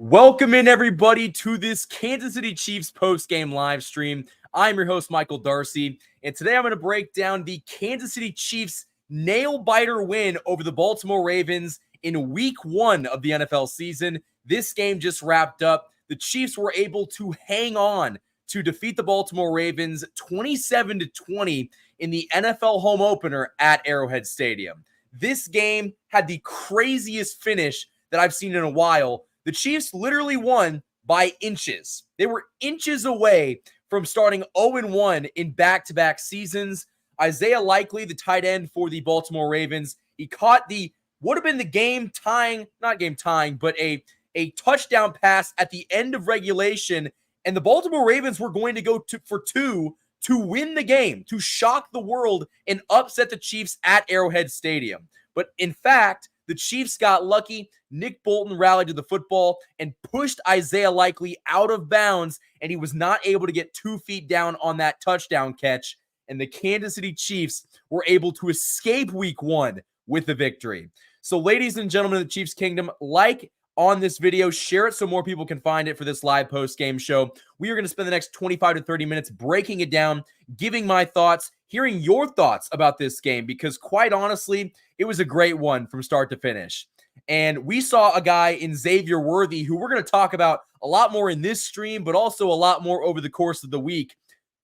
Welcome in, everybody, to this Kansas City Chiefs post-game live stream. I'm your host, Michael Darcy, and today I'm going to break down the Kansas City Chiefs nail-biter win over the Baltimore Ravens in Week 1 of the NFL season. This game just wrapped up. The Chiefs were able to hang on to defeat the Baltimore Ravens 27-20 in the NFL home opener at Arrowhead Stadium. This game had the craziest finish that I've seen in a while. The Chiefs literally won by inches. They were inches away from starting 0-1 in back-to-back seasons. Isaiah Likely, the tight end for the Baltimore Ravens, he caught would have been the but a touchdown pass at the end of regulation, and the Baltimore Ravens were going to go for two to win the game, to shock the world and upset the Chiefs at Arrowhead Stadium. But in fact, the Chiefs got lucky. Nick Bolton rallied to the football and pushed Isaiah Likely out of bounds, and he was not able to get 2 feet down on that touchdown catch. And the Kansas City Chiefs were able to escape Week 1 with the victory. So, ladies and gentlemen of the Chiefs Kingdom, like on this video, share it so more people can find it for this live post-game show. We are going to spend the next 25 to 30 minutes breaking it down, giving my thoughts, hearing your thoughts about this game, because quite honestly, it was a great one from start to finish. And we saw a guy in Xavier Worthy, who we're going to talk about a lot more in this stream, but also a lot more over the course of the week,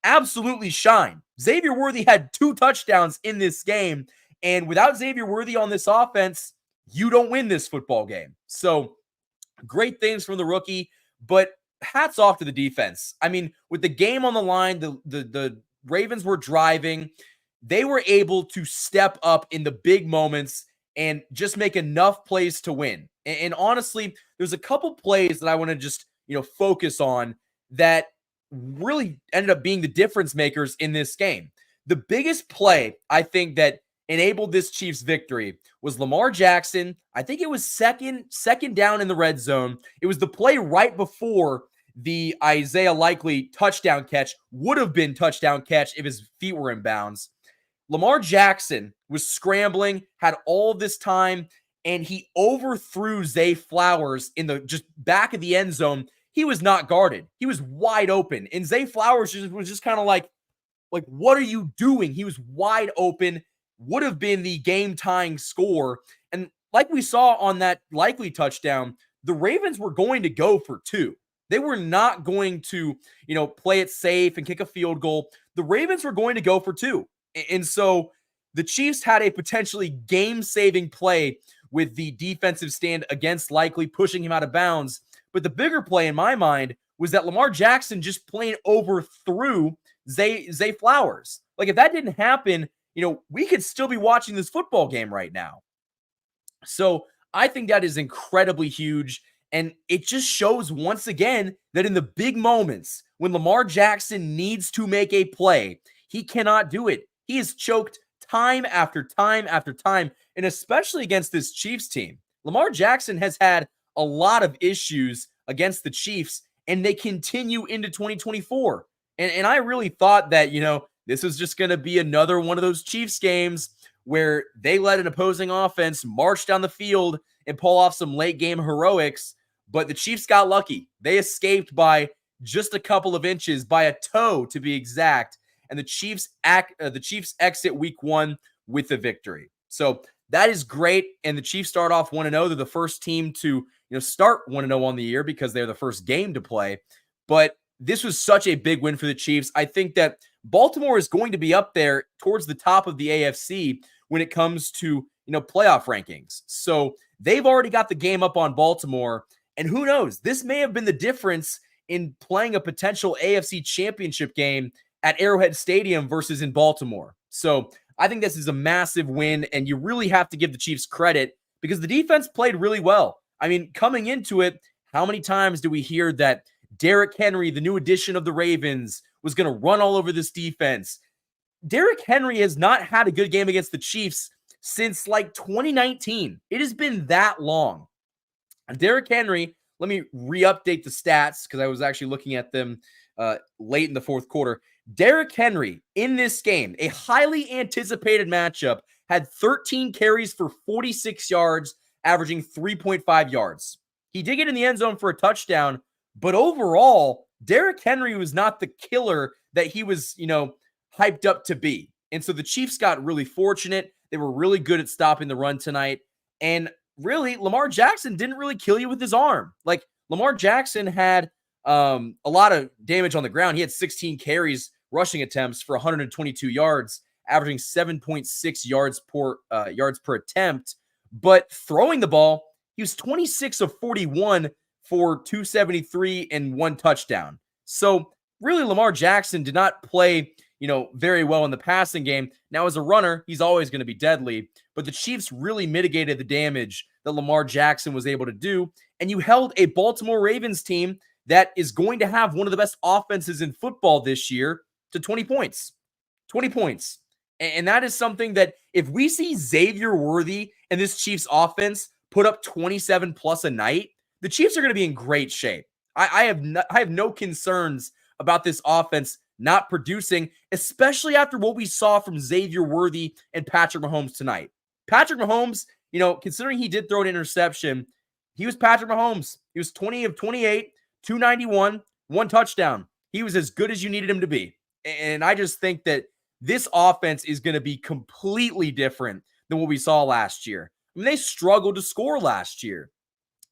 absolutely shine. Xavier Worthy had 2 touchdowns in this game, and without Xavier Worthy on this offense, you don't win this football game. So, great things from the rookie, but hats off to the defense. I mean, with the game on the line, the Ravens were driving. They were able to step up in the big moments and just make enough plays to win. And honestly, there's a couple plays that I want to just, focus on that really ended up being the difference makers in this game. The biggest play, I think, that enabled this Chiefs victory was Lamar Jackson. I think it was second down in the red zone. It was the play right before the Isaiah Likely touchdown catch would have been touchdown catch if his feet were in bounds. Lamar Jackson was scrambling, had all this time, and he overthrew Zay Flowers in the just back of the end zone. He was not guarded. He was wide open. And Zay Flowers was just kind of like, what are you doing? He was wide open, would have been the game-tying score. And like we saw on that Likely touchdown, the Ravens were going to go for 2. They were not going to, play it safe and kick a field goal. The Ravens were going to go for 2. And so the Chiefs had a potentially game-saving play with the defensive stand against Likely, pushing him out of bounds. But the bigger play in my mind was that Lamar Jackson just plain overthrew Zay Flowers. If that didn't happen, we could still be watching this football game right now. So I think that is incredibly huge. And it just shows once again that in the big moments, when Lamar Jackson needs to make a play, he cannot do it. He is choked time after time after time, and especially against this Chiefs team. Lamar Jackson has had a lot of issues against the Chiefs, and they continue into 2024. And I really thought that, this was just going to be another one of those Chiefs games where they let an opposing offense march down the field and pull off some late-game heroics, but the Chiefs got lucky. They escaped by just a couple of inches, by a toe to be exact, and the Chiefs exit Week 1 with a victory. So that is great, and the Chiefs start off 1-0. They're the first team to start 1-0 on the year because they're the first game to play. But this was such a big win for the Chiefs. I think that Baltimore is going to be up there towards the top of the AFC when it comes to playoff rankings. So they've already got the game up on Baltimore, and who knows? This may have been the difference in playing a potential AFC championship game at Arrowhead Stadium versus in Baltimore. So I think this is a massive win, and you really have to give the Chiefs credit because the defense played really well. I mean, coming into it, how many times do we hear that Derrick Henry, the new addition of the Ravens, was going to run all over this defense? Derrick Henry has not had a good game against the Chiefs since 2019. It has been that long. And Derrick Henry, let me re-update the stats because I was actually looking at them late in the fourth quarter. Derrick Henry in this game, a highly anticipated matchup, had 13 carries for 46 yards, averaging 3.5 yards. He did get in the end zone for a touchdown, but overall, Derrick Henry was not the killer that he was, hyped up to be. And so the Chiefs got really fortunate. They were really good at stopping the run tonight. And really, Lamar Jackson didn't really kill you with his arm. Like, Lamar Jackson had a lot of damage on the ground. He had 16 carries, rushing attempts for 122 yards, averaging 7.6 yards per attempt. But throwing the ball, he was 26 of 41 for 273 and 1 touchdown. So really, Lamar Jackson did not play, very well in the passing game. Now, as a runner, he's always going to be deadly, but the Chiefs really mitigated the damage that Lamar Jackson was able to do. And you held a Baltimore Ravens team that is going to have one of the best offenses in football this year to 20 points. 20 points. And that is something that if we see Xavier Worthy and this Chiefs offense put up 27 plus a night, the Chiefs are going to be in great shape. I have no concerns about this offense not producing, especially after what we saw from Xavier Worthy and Patrick Mahomes tonight. Patrick Mahomes, considering he did throw an interception, he was Patrick Mahomes. He was 20 of 28, 291, 1 touchdown. He was as good as you needed him to be. And I just think that this offense is going to be completely different than what we saw last year. I mean, they struggled to score last year.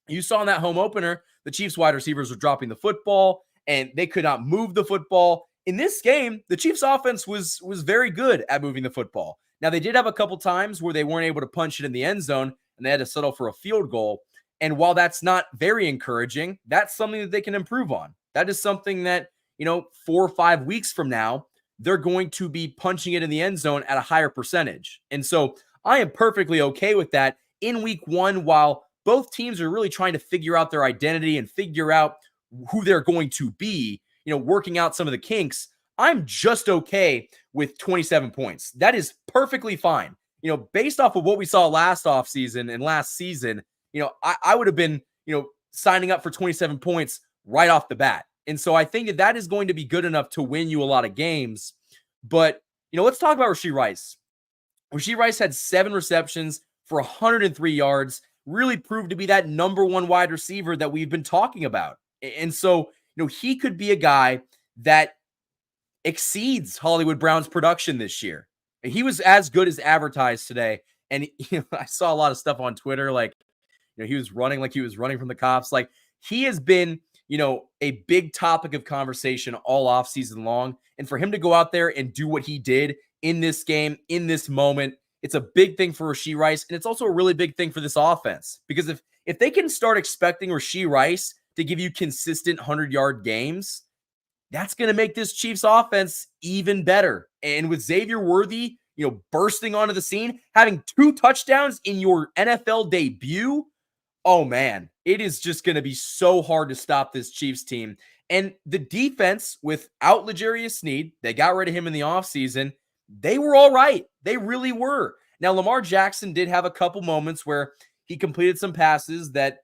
You saw in that home opener, the Chiefs wide receivers were dropping the football, and they could not move the football. In this game, the Chiefs offense was very good at moving the football. Now, they did have a couple times where they weren't able to punch it in the end zone, and they had to settle for a field goal. And while that's not very encouraging, that's something that they can improve on. That is something that, 4 or 5 weeks from now, they're going to be punching it in the end zone at a higher percentage. And so I am perfectly okay with that in week 1, while both teams are really trying to figure out their identity and figure out who they're going to be, working out some of the kinks. I'm just okay with 27 points. That is perfectly fine. Based off of what we saw last offseason and last season, I would have been, signing up for 27 points right off the bat. And so I think that is going to be good enough to win you a lot of games. But, let's talk about Rashee Rice. Rashee Rice had 7 receptions for 103 yards, really proved to be that number 1 wide receiver that we've been talking about. And so, he could be a guy that exceeds Hollywood Brown's production this year. He was as good as advertised today. And I saw a lot of stuff on Twitter, like, he was running like he was running from the cops. Like, he has been, a big topic of conversation all offseason long. And for him to go out there and do what he did in this game, in this moment, it's a big thing for Rashee Rice. And it's also a really big thing for this offense. Because if they can start expecting Rashee Rice to give you consistent 100-yard games, that's going to make this Chiefs offense even better. And with Xavier Worthy, bursting onto the scene, having 2 touchdowns in your NFL debut, oh man, it is just going to be so hard to stop this Chiefs team. And the defense, without L'Jarius Sneed, they got rid of him in the offseason, they were all right. They really were. Now, Lamar Jackson did have a couple moments where he completed some passes that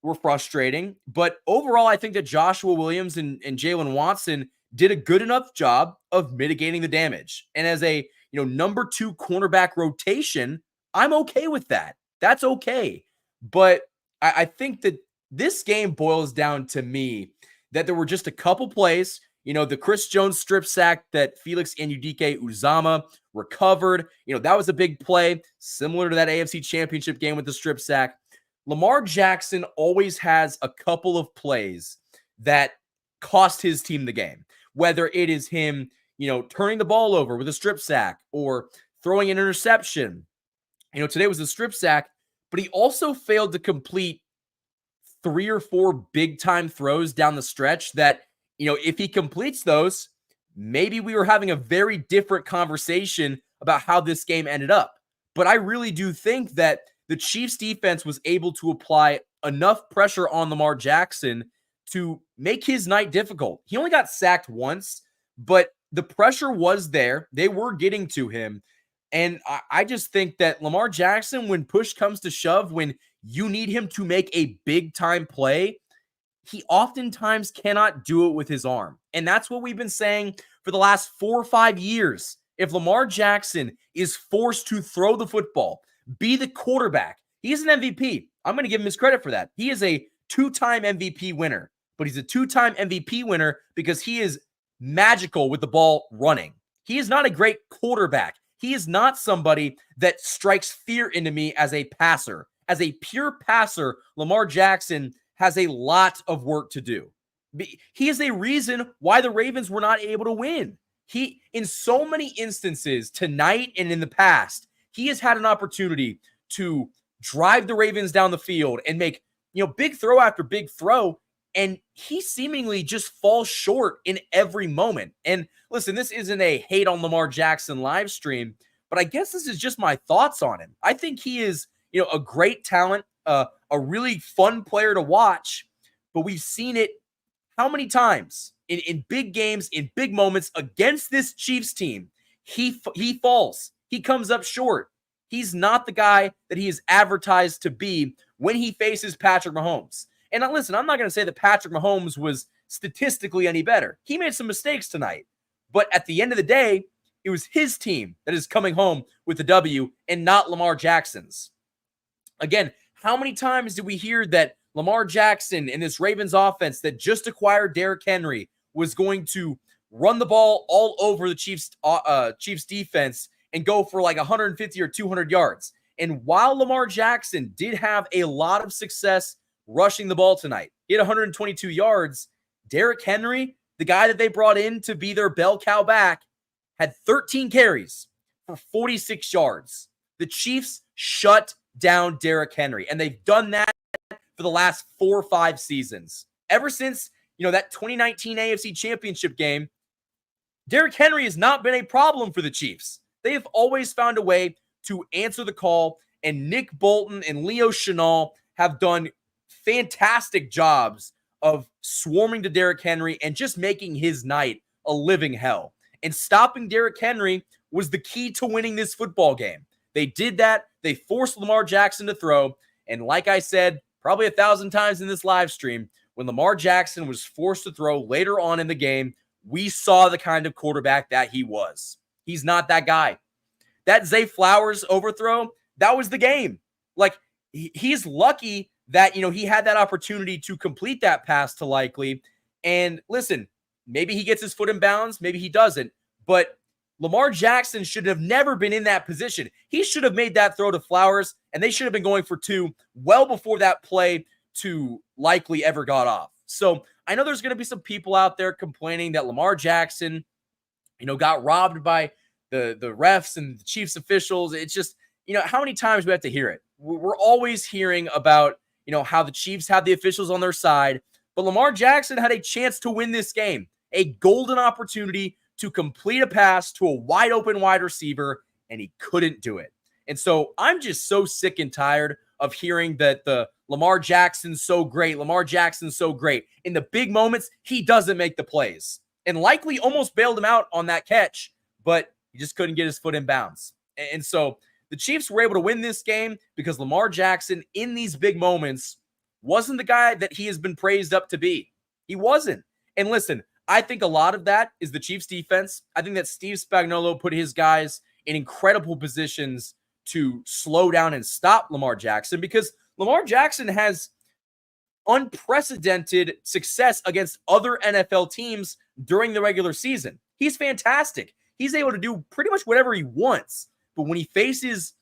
were frustrating. But overall, I think that Joshua Williams and Jalen Watson did a good enough job of mitigating the damage. And as a number 2 cornerback rotation, I'm okay with that. That's okay. But I think that this game boils down to me that there were just a couple plays, the Chris Jones strip sack that Felix Anudike-Uzomah recovered, that was a big play, similar to that AFC Championship game with the strip sack. Lamar Jackson always has a couple of plays that cost his team the game, whether it is him, turning the ball over with a strip sack or throwing an interception. Today was a strip sack, but he also failed to complete 3 or 4 big-time throws down the stretch that, if he completes those, maybe we were having a very different conversation about how this game ended up. But I really do think that the Chiefs defense was able to apply enough pressure on Lamar Jackson to make his night difficult. He only got sacked once, but the pressure was there. They were getting to him. And I just think that Lamar Jackson, when push comes to shove, when you need him to make a big-time play, he oftentimes cannot do it with his arm. And that's what we've been saying for the last 4 or 5 years. If Lamar Jackson is forced to throw the football, be the quarterback, he is an MVP. I'm going to give him his credit for that. He is a two-time MVP winner, but he's a two-time MVP winner because he is magical with the ball running. He is not a great quarterback. He is not somebody that strikes fear into me as a passer. As a pure passer, Lamar Jackson has a lot of work to do. He is a reason why the Ravens were not able to win. He, in so many instances tonight and in the past, he has had an opportunity to drive the Ravens down the field and make, big throw after big throw, and he seemingly just falls short in every moment. And listen, this isn't a hate on Lamar Jackson live stream, but I guess this is just my thoughts on him. I think he is, a great talent, a really fun player to watch, but we've seen it how many times in big games, in big moments against this Chiefs team. He falls. He comes up short. He's not the guy that he is advertised to be when he faces Patrick Mahomes. And listen, I'm not going to say that Patrick Mahomes was statistically any better. He made some mistakes tonight. But at the end of the day, it was his team that is coming home with the W and not Lamar Jackson's. Again, how many times did we hear that Lamar Jackson and this Ravens offense that just acquired Derrick Henry was going to run the ball all over the Chiefs defense and go for like 150 or 200 yards? And while Lamar Jackson did have a lot of success rushing the ball tonight, he had 122 yards, Derrick Henry, the guy that they brought in to be their bell cow back, had 13 carries for 46 yards. The Chiefs shut down Derrick Henry, and they've done that for the last 4 or 5 seasons. Ever since, that 2019 AFC Championship game, Derrick Henry has not been a problem for the Chiefs. They have always found a way to answer the call, and Nick Bolton and Leo Chenal have done fantastic jobs of swarming to Derrick Henry and just making his night a living hell. And stopping Derrick Henry was the key to winning this football game. They did that. They forced Lamar Jackson to throw. And like I said, probably 1,000 times in this live stream, when Lamar Jackson was forced to throw later on in the game, we saw the kind of quarterback that he was. He's not that guy. That Zay Flowers overthrow, that was the game. Like, he's lucky that, he had that opportunity to complete that pass to Likely. And listen, maybe he gets his foot in bounds, maybe he doesn't. But Lamar Jackson should have never been in that position. He should have made that throw to Flowers, and they should have been going for 2 well before that play to Likely ever got off. So I know there's going to be some people out there complaining that Lamar Jackson, got robbed by the refs and the Chiefs officials. It's just, how many times do we have to hear it? We're always hearing about, how the Chiefs have the officials on their side, but Lamar Jackson had a chance to win this game, a golden opportunity to complete a pass to a wide open wide receiver, and he couldn't do it. And so I'm just so sick and tired of hearing that the Lamar Jackson's so great. Lamar Jackson's so great. In the big moments, he doesn't make the plays. And Likely almost bailed him out on that catch, but he just couldn't get his foot in bounds. And so the Chiefs were able to win this game because Lamar Jackson, in these big moments, wasn't the guy that he has been praised up to be. He wasn't. And listen, I think a lot of that is the Chiefs defense. I think that Steve Spagnuolo put his guys in incredible positions to slow down and stop Lamar Jackson, because Lamar Jackson has unprecedented success against other NFL teams during the regular season. He's fantastic. He's able to do pretty much whatever he wants. But when he faces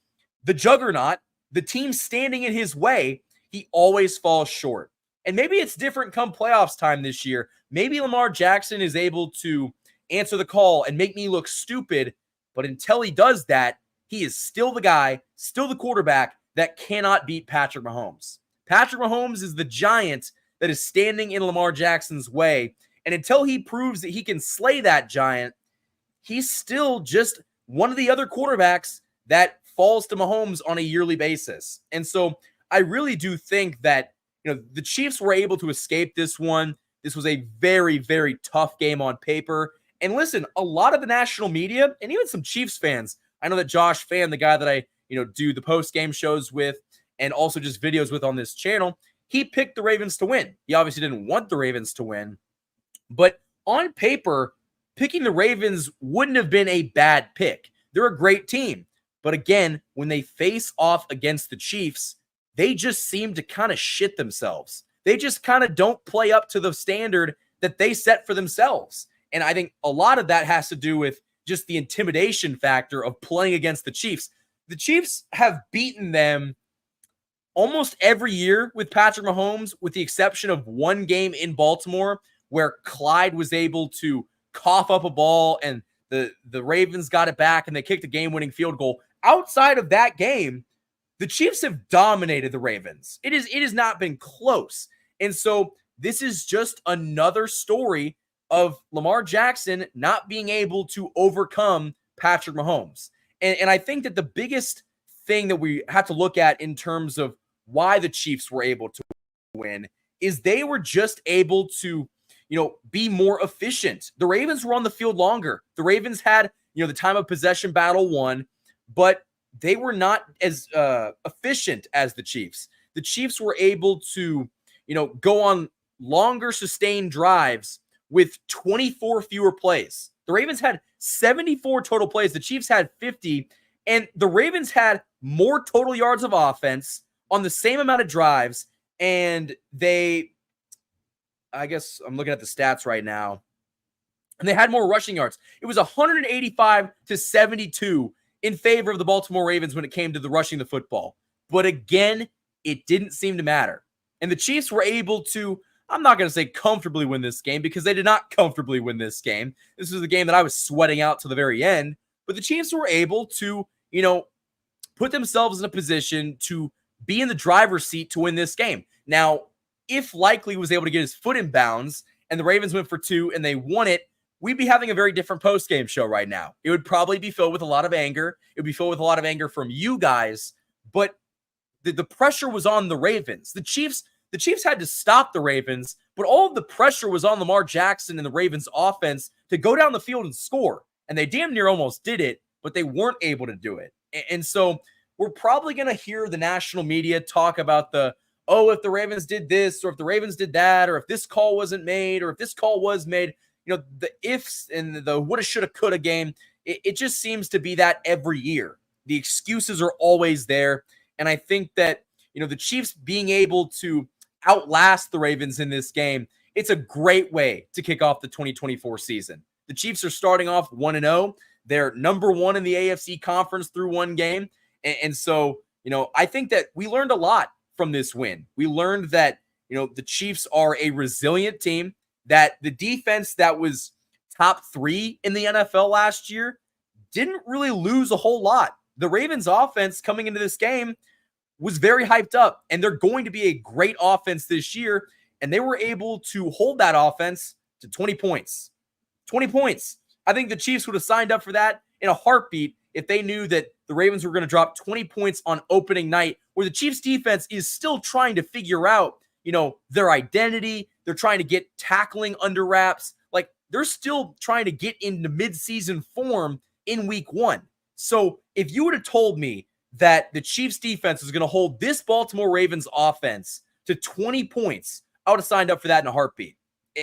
the juggernaut, the team standing in his way, he always falls short. And maybe it's different come playoffs time this year. Maybe Lamar Jackson is able to answer the call and make me look stupid. But until he does that, he is still the guy, still the quarterback that cannot beat Patrick Mahomes. Patrick Mahomes is the giant that is standing in Lamar Jackson's way. And until he proves that he can slay that giant, he's still just one of the other quarterbacks that falls to Mahomes on a yearly basis. And so I really do think that, the Chiefs were able to escape this one. This was a very, very tough game on paper. And listen, a lot of the national media and even some Chiefs fans, I know that Josh Fan, the guy that I, do the post-game shows with and also just videos with on this channel, he picked the Ravens to win. He obviously didn't want the Ravens to win. But on paper, picking the Ravens wouldn't have been a bad pick. They're a great team. But again, when they face off against the Chiefs, they just seem to kind of shit themselves. they just kind of don't play up to the standard that they set for themselves. And I think a lot of that has to do with just the intimidation factor of playing against the Chiefs. The Chiefs have beaten them almost every year with Patrick Mahomes, with the exception of one game in Baltimore where Clyde was able to cough up a ball and the Ravens got it back and they kicked a game-winning field goal. Outside of that game, the Chiefs have dominated the Ravens. It has not been close. And so this is just another story of Lamar Jackson not being able to overcome Patrick Mahomes. And I think that the biggest thing that we have to look at in terms of why the Chiefs were able to win is they were just able to, be more efficient. The Ravens were on the field longer. The Ravens had, the time of possession battle won, but they were not as efficient as the Chiefs. The Chiefs were able to, go on longer sustained drives with 24 fewer plays. The Ravens had 74 total plays. The Chiefs had 50, and the Ravens had more total yards of offense on the same amount of drives, and I guess I'm looking at the stats right now, and they had more rushing yards. It was 185 to 72 in favor of the Baltimore Ravens when it came to the rushing the football. But again, it didn't seem to matter. And the Chiefs were able to, I'm not going to say comfortably win this game because they did not comfortably win this game. This was the game that I was sweating out to the very end. But the Chiefs were able to, put themselves in a position to be in the driver's seat to win this game. Now, if Likely was able to get his foot in bounds and the Ravens went for 2 and they won it, we'd be having a very different post-game show right now. It would probably be filled with a lot of anger. It would be filled with a lot of anger from you guys, but the pressure was on the Ravens. The Chiefs had to stop the Ravens, but all of the pressure was on Lamar Jackson and the Ravens offense to go down the field and score. And they damn near almost did it, but they weren't able to do it. And so we're probably going to hear the national media talk about if the Ravens did this, or if the Ravens did that, or if this call wasn't made, or if this call was made, the ifs and the woulda, shoulda, coulda game, it just seems to be that every year. The excuses are always there. And I think that, the Chiefs being able to outlast the Ravens in this game, it's a great way to kick off the 2024 season. The Chiefs are starting off 1-0. They're number 1 in the AFC conference through one game. And so, I think that we learned a lot from this win. We learned that, the Chiefs are a resilient team, that the defense that was top 3 in the NFL last year didn't really lose a whole lot. The Ravens offense coming into this game was very hyped up, and they're going to be a great offense this year, and they were able to hold that offense to 20 points. 20 points. I think the Chiefs would have signed up for that in a heartbeat if they knew that the Ravens were going to drop 20 points on opening night, where the Chiefs defense is still trying to figure out, their identity. They're trying to get tackling under wraps. Like, they're still trying to get into midseason form in week 1. So if you would have told me that the Chiefs defense is going to hold this Baltimore Ravens offense to 20 points, I would have signed up for that in a heartbeat.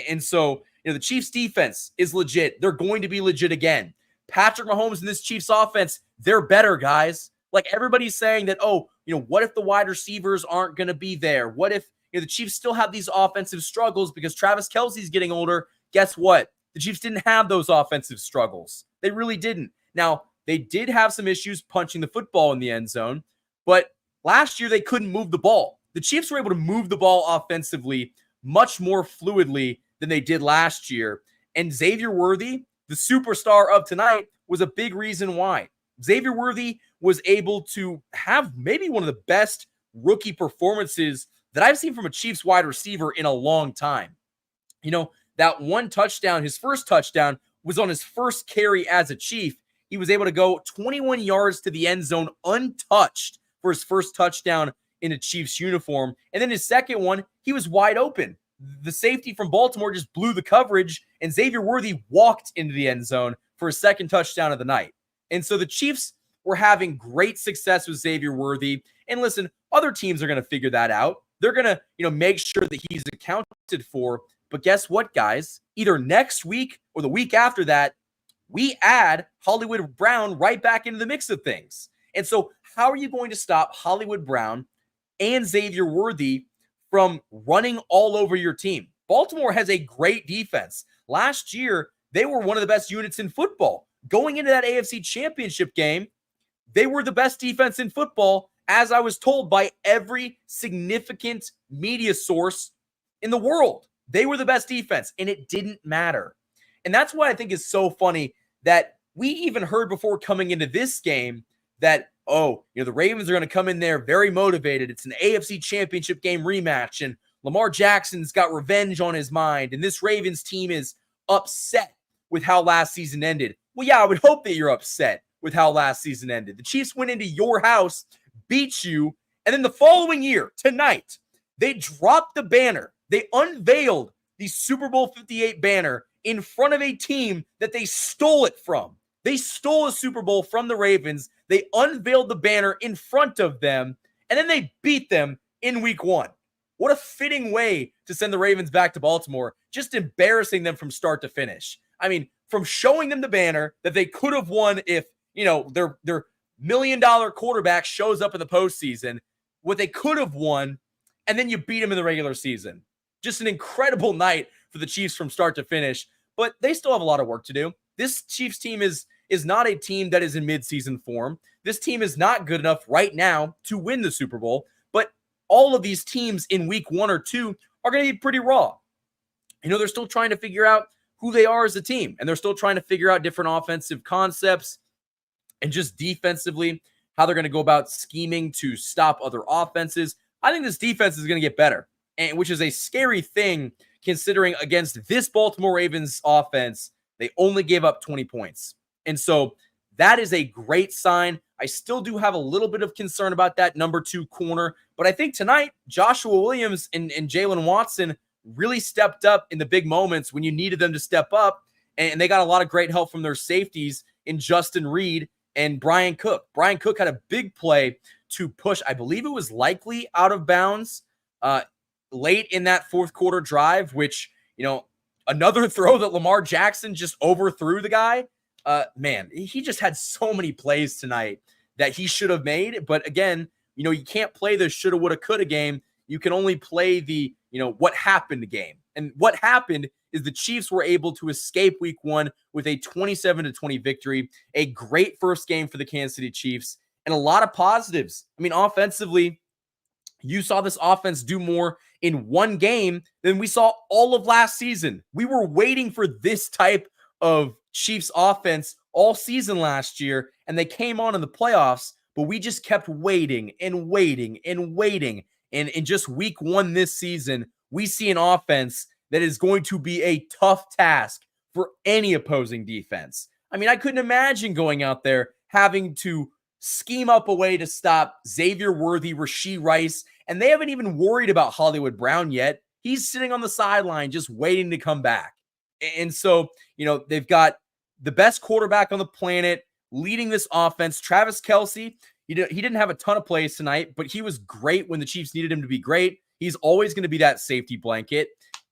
And so, the Chiefs defense is legit. They're going to be legit again. Patrick Mahomes and this Chiefs offense, they're better, guys. Like, everybody's saying that, what if the wide receivers aren't going to be there? What if, the Chiefs still have these offensive struggles because Travis Kelce's getting older? Guess what? The Chiefs didn't have those offensive struggles. They really didn't. Now, they did have some issues punching the football in the end zone, but last year they couldn't move the ball. The Chiefs were able to move the ball offensively much more fluidly than they did last year. And Xavier Worthy, the superstar of tonight, was a big reason why. Xavier Worthy was able to have maybe one of the best rookie performances that I've seen from a Chiefs wide receiver in a long time. That one touchdown, his first touchdown, was on his first carry as a Chief. He was able to go 21 yards to the end zone untouched for his first touchdown in a Chiefs uniform. And then his second one, he was wide open. The safety from Baltimore just blew the coverage, and Xavier Worthy walked into the end zone for his second touchdown of the night. And so the Chiefs were having great success with Xavier Worthy. And listen, other teams are going to figure that out. They're going to, make sure that he's accounted for. But guess what, guys? Either next week or the week after that, we add Hollywood Brown right back into the mix of things. And so how are you going to stop Hollywood Brown and Xavier Worthy from running all over your team. Baltimore has a great defense. Last year, they were one of the best units in football. Going into that AFC Championship game, they were the best defense in football, as I was told by every significant media source in the world. They were the best defense, and it didn't matter. And that's why I think is so funny that we even heard before coming into this game that, the Ravens are going to come in there very motivated. It's an AFC Championship game rematch, and Lamar Jackson's got revenge on his mind, and this Ravens team is upset with how last season ended. Well, yeah, I would hope that you're upset with how last season ended. The Chiefs went into your house, beat you, and then the following year, tonight, they dropped the banner. They unveiled the Super Bowl 58 banner in front of a team that they stole it from. They stole a Super Bowl from the Ravens. They unveiled the banner in front of them, and then they beat them in week 1. What a fitting way to send the Ravens back to Baltimore, just embarrassing them from start to finish. I mean, from showing them the banner that they could have won if, their $1 million quarterback shows up in the postseason, what they could have won, and then you beat them in the regular season. Just an incredible night for the Chiefs from start to finish, but they still have a lot of work to do. This Chiefs team is not a team that is in midseason form. This team is not good enough right now to win the Super Bowl, but all of these teams in week 1 or 2 are going to be pretty raw. They're still trying to figure out who they are as a team, and they're still trying to figure out different offensive concepts and just defensively how they're going to go about scheming to stop other offenses. I think this defense is going to get better, and which is a scary thing considering against this Baltimore Ravens offense, they only gave up 20 points. And so that is a great sign. I still do have a little bit of concern about that number 2 corner, but I think tonight, Joshua Williams and Jalen Watson really stepped up in the big moments when you needed them to step up, and they got a lot of great help from their safeties in Justin Reed and Brian Cook. Brian Cook had a big play to push, I believe it was likely out of bounds late in that fourth quarter drive, which, another throw that Lamar Jackson just overthrew the guy. Man, he just had so many plays tonight that he should have made. But again, you can't play the shoulda, woulda, coulda game. You can only play the, what happened game. And what happened is the Chiefs were able to escape week 1 with a 27-20 victory, a great first game for the Kansas City Chiefs, and a lot of positives. I mean, offensively, you saw this offense do more in one game than we saw all of last season. We were waiting for this type of Chiefs offense all season last year, and they came on in the playoffs, but we just kept waiting and waiting and waiting. And in just week 1 this season, we see an offense that is going to be a tough task for any opposing defense. I mean, I couldn't imagine going out there having to scheme up a way to stop Xavier Worthy, Rashee Rice, and they haven't even worried about Hollywood Brown yet. He's sitting on the sideline just waiting to come back. And so, they've got the best quarterback on the planet leading this offense. Travis Kelce, he didn't have a ton of plays tonight, but he was great when the Chiefs needed him to be great. He's always going to be that safety blanket.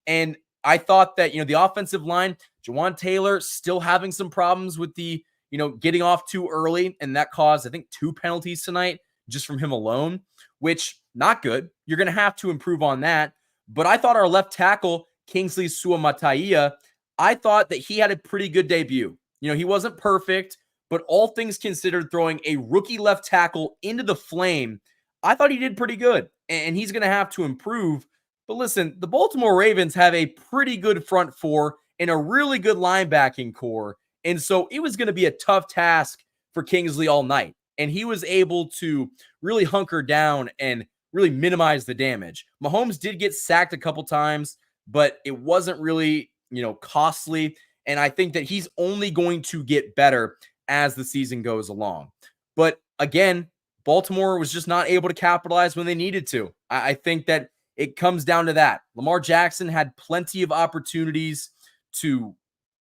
And I thought that, the offensive line, Jawan Taylor still having some problems with the, getting off too early. And that caused, I think, 2 penalties tonight just from him alone, which not good. You're going to have to improve on that. But I thought our left tackle, Kingsley Suamataia, I thought that he had a pretty good debut. He wasn't perfect, but all things considered, throwing a rookie left tackle into the flame, I thought he did pretty good. And he's going to have to improve. But listen, the Baltimore Ravens have a pretty good front four and a really good linebacking core. And so it was going to be a tough task for Kingsley all night. And he was able to really hunker down and really minimize the damage. Mahomes did get sacked a couple times, but it wasn't really, costly. And I think that he's only going to get better as the season goes along. But again, Baltimore was just not able to capitalize when they needed to. I think that it comes down to that. Lamar Jackson had plenty of opportunities to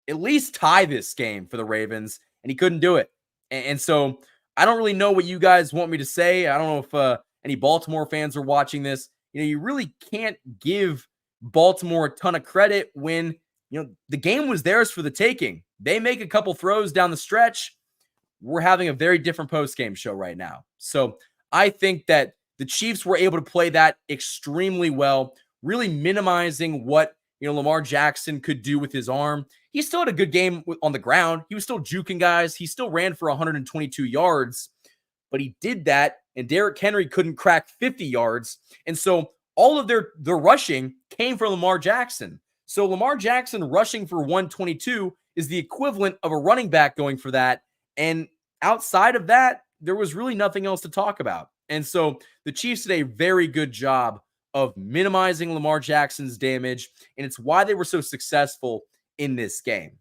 at least tie this game for the Ravens, and he couldn't do it. And so I don't really know what you guys want me to say. I don't know if any Baltimore fans are watching this. You really can't give Baltimore a ton of credit when, the game was theirs for the taking. They make a couple throws down the stretch. We're having a very different post-game show right now. So I think that the Chiefs were able to play that extremely well, really minimizing what Lamar Jackson could do with his arm. He still had a good game on the ground. He was still juking guys. He still ran for 122 yards, but he did that, and Derrick Henry couldn't crack 50 yards. And so all of their rushing came from Lamar Jackson. So Lamar Jackson rushing for 122 is the equivalent of a running back going for that. And outside of that, there was really nothing else to talk about. And so the Chiefs did a very good job of minimizing Lamar Jackson's damage, and it's why they were so successful in this game.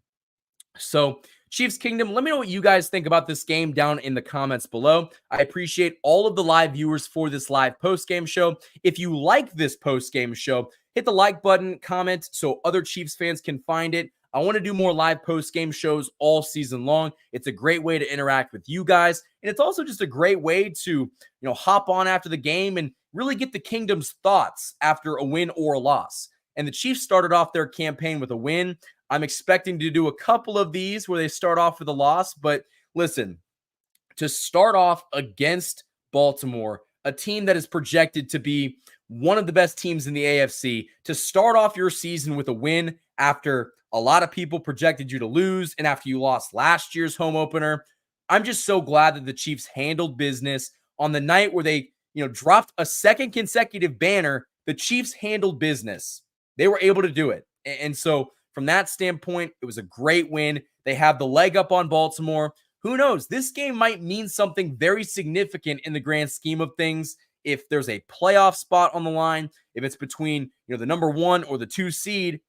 So Chiefs Kingdom, let me know what you guys think about this game down in the comments below. I appreciate all of the live viewers for this live post-game show. If you like this post-game show, hit the like button, comment so other Chiefs fans can find it. I want to do more live post-game shows all season long. It's a great way to interact with you guys, and it's also just a great way to, hop on after the game and really get the Kingdom's thoughts after a win or a loss. And the Chiefs started off their campaign with a win. I'm expecting to do a couple of these where they start off with a loss, but listen, to start off against Baltimore, a team that is projected to be one of the best teams in the AFC, to start off your season with a win after a lot of people projected you to lose and after you lost last year's home opener, I'm just so glad that the Chiefs handled business on the night where they, dropped a second consecutive banner. The Chiefs handled business. They were able to do it. And so from that standpoint, it was a great win. They have the leg up on Baltimore. Who knows? This game might mean something very significant in the grand scheme of things. If there's a playoff spot on the line, if it's between, the number 1 or the 2 seed,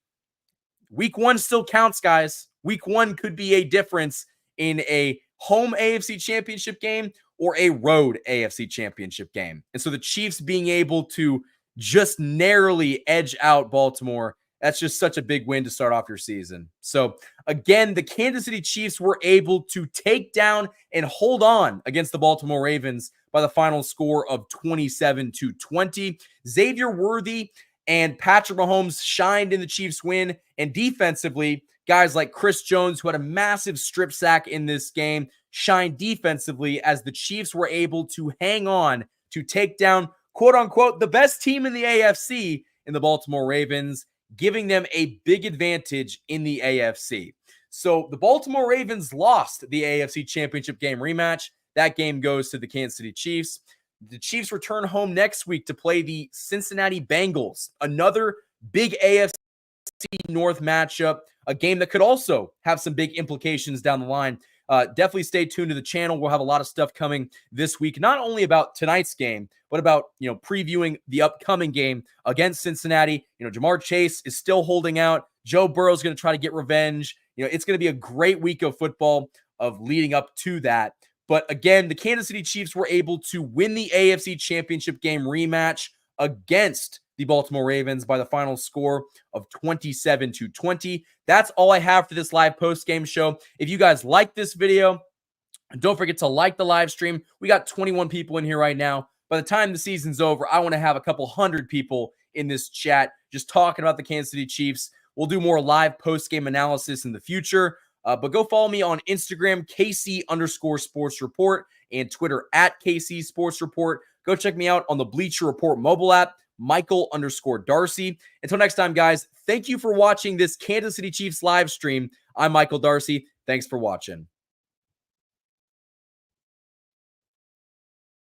week 1 still counts, guys. Week 1 could be a difference in a home AFC championship game or a road AFC championship game. And so the Chiefs being able to just narrowly edge out Baltimore, that's just such a big win to start off your season. So again, the Kansas City Chiefs were able to take down and hold on against the Baltimore Ravens by the final score of 27-20. Xavier Worthy and Patrick Mahomes shined in the Chiefs win, and defensively, guys like Chris Jones, who had a massive strip sack in this game, shined defensively as the Chiefs were able to hang on to take down, quote unquote, the best team in the AFC in the Baltimore Ravens, giving them a big advantage in the AFC. So the Baltimore Ravens lost the AFC Championship game rematch. That game goes to the Kansas City Chiefs. The Chiefs return home next week to play the Cincinnati Bengals, another big AFC North matchup, a game that could also have some big implications down the line. Definitely stay tuned to the channel. We'll have a lot of stuff coming this week, not only about tonight's game, but about, previewing the upcoming game against Cincinnati. Jamar Chase is still holding out. Joe Burrow is going to try to get revenge. It's going to be a great week of football of leading up to that. But again, the Kansas City Chiefs were able to win the AFC Championship game rematch against the Baltimore Ravens by the final score of 27-20. That's all I have for this live post-game show. If you guys like this video, don't forget to like the live stream. We got 21 people in here right now. By the time the season's over, I want to have a couple hundred people in this chat just talking about the Kansas City Chiefs. We'll do more live post-game analysis in the future. But go follow me on Instagram, KC_Sports Report, and Twitter at KC Sports Report. Go check me out on the Bleacher Report mobile app, Michael_Darcy. Until next time, guys, thank you for watching this Kansas City Chiefs live stream. I'm Michael Darcy. Thanks for watching.